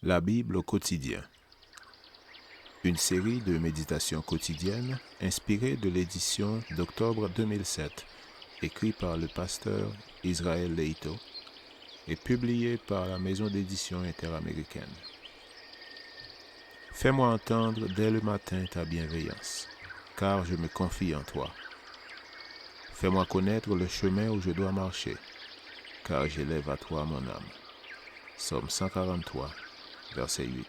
La Bible au quotidien. Une série de méditations quotidiennes inspirées de l'édition d'octobre 2007, écrite par le pasteur Israël Leito et publiée par la maison d'édition interaméricaine. Fais-moi entendre dès le matin ta bienveillance, car je me confie en toi. Fais-moi connaître le chemin où je dois marcher, car j'élève à toi mon âme. Psaume 143, verset 8.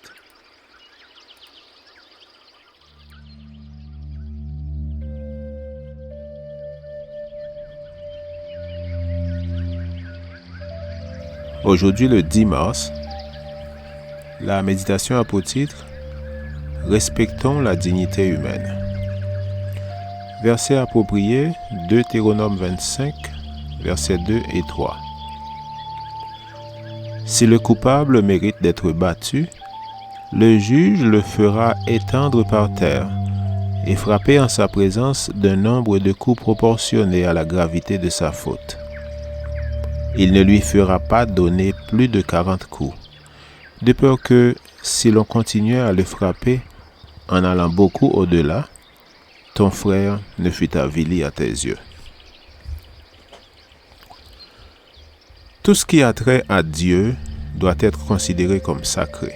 Aujourd'hui, le 10 mars, la méditation a pour titre « Respectons la dignité humaine ». Verset approprié, Deutéronome 25, versets 2 et 3. Si le coupable mérite d'être battu, le juge le fera étendre par terre et frapper en sa présence d'un nombre de coups proportionné à la gravité de sa faute. Il ne lui fera pas donner plus de 40 coups, de peur que, si l'on continuait à le frapper en allant beaucoup au-delà, ton frère ne fût avili à tes yeux. Tout ce qui a trait à Dieu doit être considéré comme sacré.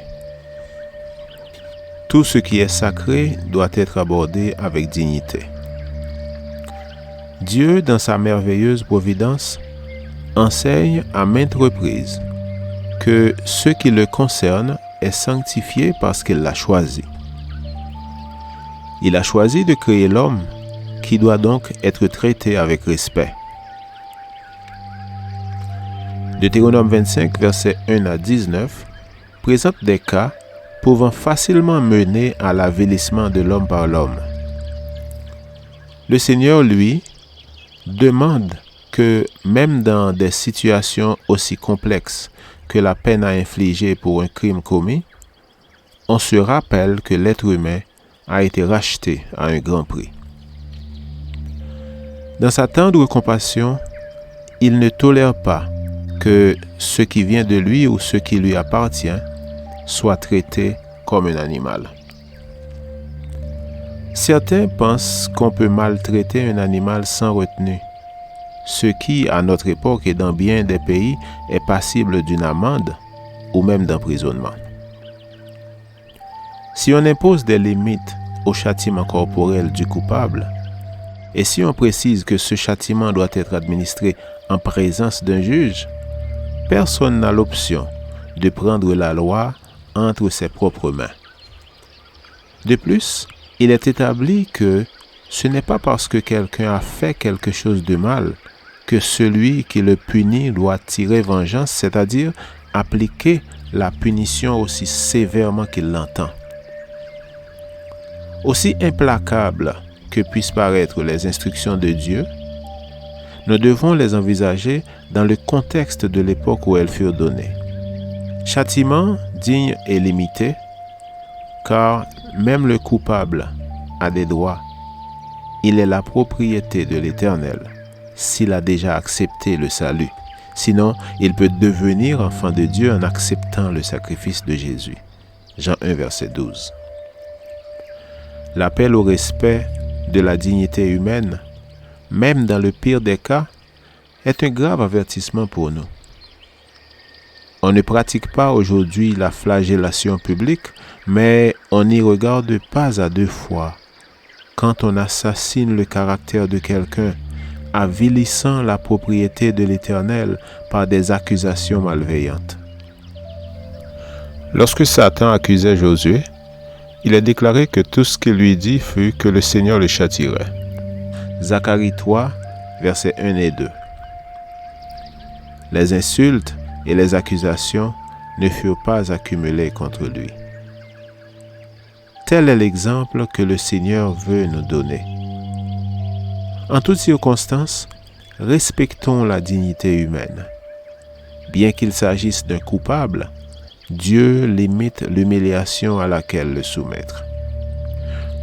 Tout ce qui est sacré doit être abordé avec dignité. Dieu, dans sa merveilleuse providence, enseigne à maintes reprises que ce qui le concerne est sanctifié parce qu'il l'a choisi. Il a choisi de créer l'homme qui doit donc être traité avec respect. Deutéronome 25, versets 1 à 19, présente des cas pouvant facilement mener à l'avilissement de l'homme par l'homme. Le Seigneur, lui, demande que même dans des situations aussi complexes que la peine à infliger pour un crime commis, on se rappelle que l'être humain a été racheté à un grand prix. Dans sa tendre compassion, il ne tolère pas que ce qui vient de lui ou ce qui lui appartient soit traité comme un animal. Certains pensent qu'on peut maltraiter un animal sans retenue, ce qui, à notre époque et dans bien des pays, est passible d'une amende ou même d'emprisonnement. Si on impose des limites au châtiment corporel du coupable, et si on précise que ce châtiment doit être administré en présence d'un juge, personne n'a l'option de prendre la loi entre ses propres mains. De plus, il est établi que ce n'est pas parce que quelqu'un a fait quelque chose de mal que celui qui le punit doit tirer vengeance, c'est-à-dire appliquer la punition aussi sévèrement qu'il l'entend. Aussi implacables que puissent paraître les instructions de Dieu, nous devons les envisager dans le contexte de l'époque où elles furent données. Châtiment digne et limité, car même le coupable a des droits. Il est la propriété de l'Éternel s'il a déjà accepté le salut. Sinon, il peut devenir enfant de Dieu en acceptant le sacrifice de Jésus. Jean 1, verset 12. L'appel au respect de la dignité humaine, même dans le pire des cas, est un grave avertissement pour nous. On ne pratique pas aujourd'hui la flagellation publique, mais on y regarde pas à deux fois quand on assassine le caractère de quelqu'un, avilissant la propriété de l'Éternel par des accusations malveillantes. Lorsque Satan accusait Josué, il est déclaré que tout ce qu'il lui dit fut que le Seigneur le châtierait. Zacharie 3, versets 1 et 2. Les insultes et les accusations ne furent pas accumulées contre lui. Tel est l'exemple que le Seigneur veut nous donner. En toutes circonstances, respectons la dignité humaine. Bien qu'il s'agisse d'un coupable, Dieu limite l'humiliation à laquelle le soumettre.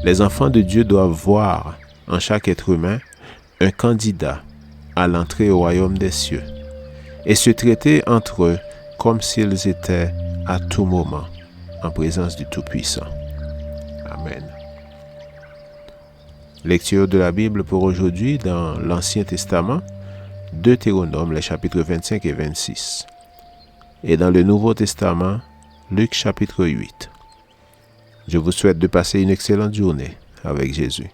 Les enfants de Dieu doivent voir en chaque être humain un candidat à l'entrée au royaume des cieux et se traiter entre eux comme s'ils étaient à tout moment en présence du Tout-Puissant. Amen. Lecture de la Bible pour aujourd'hui dans l'Ancien Testament, Deutéronome, les chapitres 25 et 26. Et dans le Nouveau Testament, Luc chapitre 8. Je vous souhaite de passer une excellente journée avec Jésus.